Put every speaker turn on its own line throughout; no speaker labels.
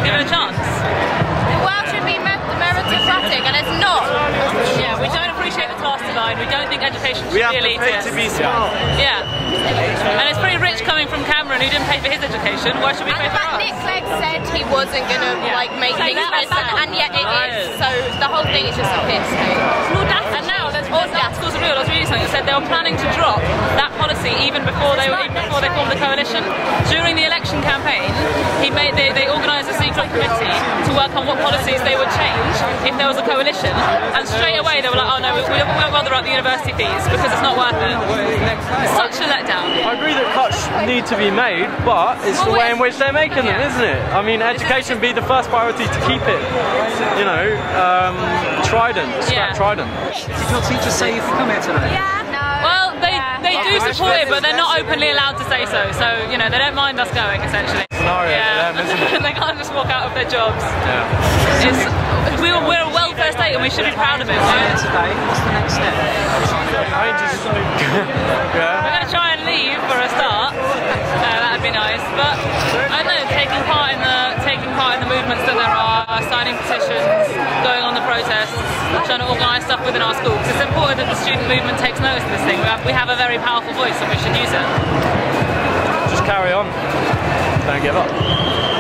give it a chance.
The world should be meritocratic, and it's not.
Yeah, we don't appreciate the class divide. We don't think education should be elitist.
We have to pay to be smart.
Yeah. And it's pretty rich coming from Cameron, who didn't pay for his education. Why should we pay for ours?
Nick Clegg said he wasn't going to like make things better, and yet it is. So the whole thing is just a piss take.
And now there's articles are real. I was reading something that said they were planning to drop that policy even before they formed the coalition. During the election campaign, they organised a secret committee to work on what policies they would change if there was a coalition. And straight away they were like, oh no, we won't bother about the university fees because it's not worth it. It's such a letdown.
I agree that cuts need to be made, but it's the way in which they're making them, isn't it? I mean, education be the first priority to keep it. You know, Trident, scrap Trident.
Did your teacher say you've come here today?
Yeah, no.
Well, they do support it, but they're not openly allowed to say so. So, you know, they don't mind us going, essentially.
Scenario for them, isn't it?
They can't just walk out of their jobs.
Yeah.
We're a welfare state and we should be proud of it.
Today, what's the next step?
We're going to try and leave for a start. That'd be nice. But I don't know, taking part in the movements that there are, signing petitions, going on the protests, trying to organise stuff within our schools. It's important that the student movement takes notice of this thing. We have a very powerful voice and we should use it.
Just carry on. Don't give up.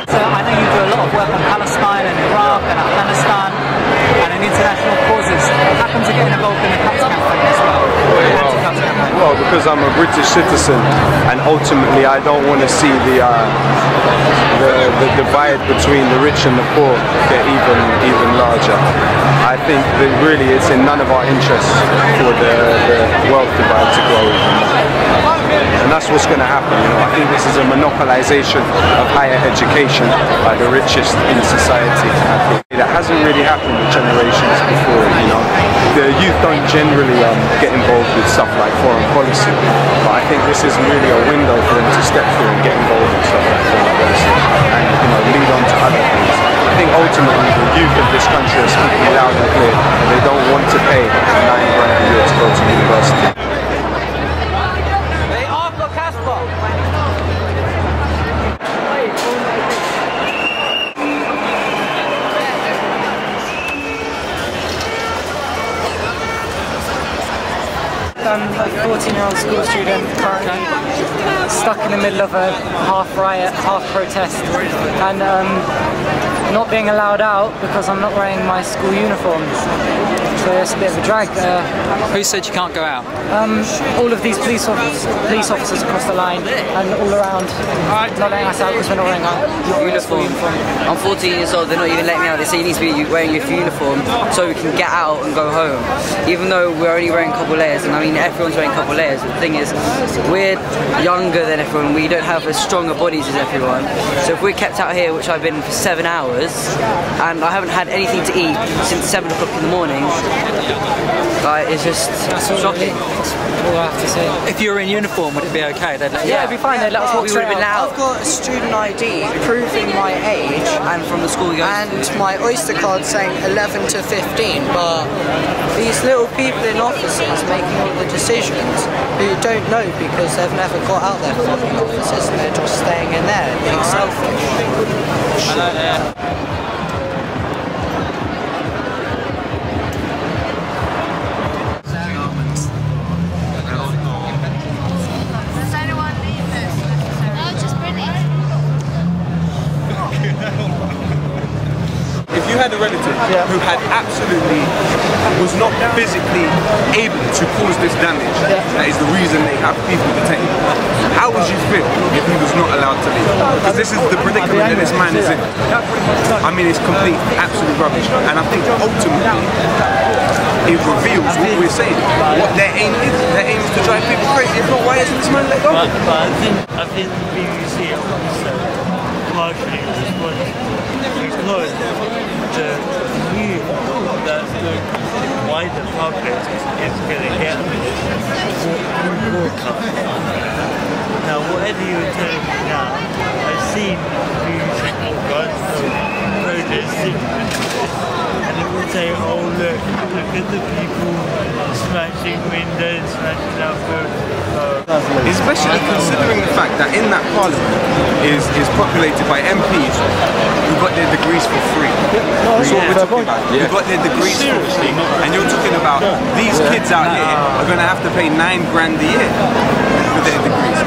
So I know you do a lot of work on Palestine and Iraq and Afghanistan and in international causes. How come to get involved in the Cuts campaign as well?
Well, because I'm a British citizen, and ultimately I don't want to see the divide between the rich and the poor get even larger. I think that really it's in none of our interests for the wealth divide to grow even more. And that's what's going to happen. You know, I think this is a monopolization of higher education by the richest in society. I think that hasn't really happened with generations before. You know, the youth don't generally get involved with stuff like foreign policy, but I think this is really a window for them to step through and get involved in stuff like foreign policy and, you know, lead on to other things. I think ultimately the youth of this country are speaking loud and clear. They don't want to pay $9 grand a year to go to university.
I'm a 14-year-old school student currently stuck in the middle of a half riot, half protest, and not being allowed out because I'm not wearing my school uniform. So it's a bit of a drag.
Who said you can't go out?
All of these police officers across the line and all around not letting us out because we're not wearing our uniform.
I'm 14 years old, they're not even letting me out. They say you need to be wearing your uniform so we can get out and go home. Even though we're only wearing a couple layers, and I mean everyone's wearing a couple layers, but the thing is, we're younger than everyone, we don't have as stronger bodies as everyone. So if we're kept out here, which I've been for 7 hours, and I haven't had anything to eat since 7 o'clock in the morning, it's just shocking.
That's all I have to say.
If you were in uniform, would it be okay?
Yeah, it'd be fine. They'd let us walk
we would have been allowed.
I've got a student ID proving my age
and from the school
and my Oyster card saying 11 to 15, but these little people in offices making all the decisions who don't know because they've never got out their fucking offices and they're just staying in there and being selfish.
If you had a relative who had was not physically able to cause this damage, that is the reason they have people detained, how would you feel if he was not allowed to leave? Because this is the predicament that this man is in. I mean, it's complete, absolute rubbish. And I think ultimately, it reveals what we're saying, what their aim is. Their aim is to drive people crazy. If not, why isn't this man let go?
But I think the BBC are also partially responsible because the news that the wider public is going to get Walkout. Now, whatever you were telling me now, I've seen news of protesting and it will say, oh look at the people smashing windows, smashing up
especially considering the fact that in that parliament is populated by MPs who got their degrees for free. That's what we're talking about. Who got their degrees for free. And you're talking about these kids out here are going to have to pay $9 grand a year for their degrees.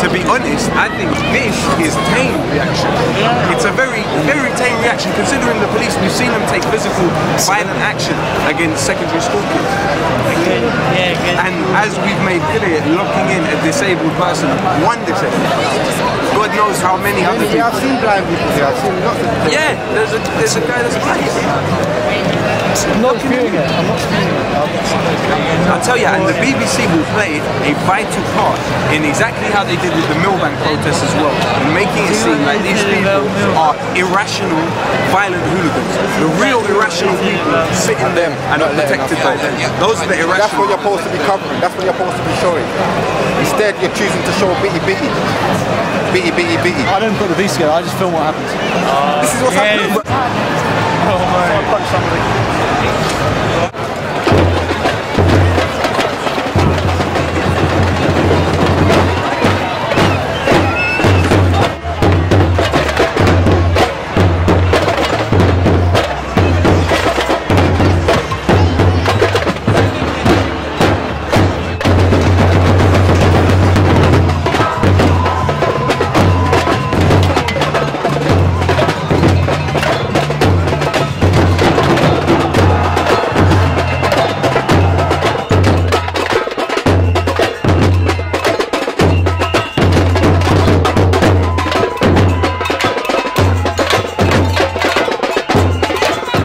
To be honest, I think this is tame reaction. It's a very, very tame reaction considering the police, we've seen them take physical, violent action against secondary school kids. And as we've made clear, locking in a disabled person, one disabled person, God knows how many other people.
I've seen blind people here, I've seen lots of people.
Yeah, there's a guy that's blind.
I'm not spewing it.
I'll tell you, and the BBC will play a vital part in exactly how they did with the Millbank protests as well, in making it seem like these people are irrational, violent hooligans. The real irrational people sitting there and are protected by them. Those are the irrational.
That's what you're supposed to be covering, that's what you're supposed to be showing. Instead, you're choosing to show bitty.
I don't put the piece together, I just film what happens.
This is what's happening.
Oh my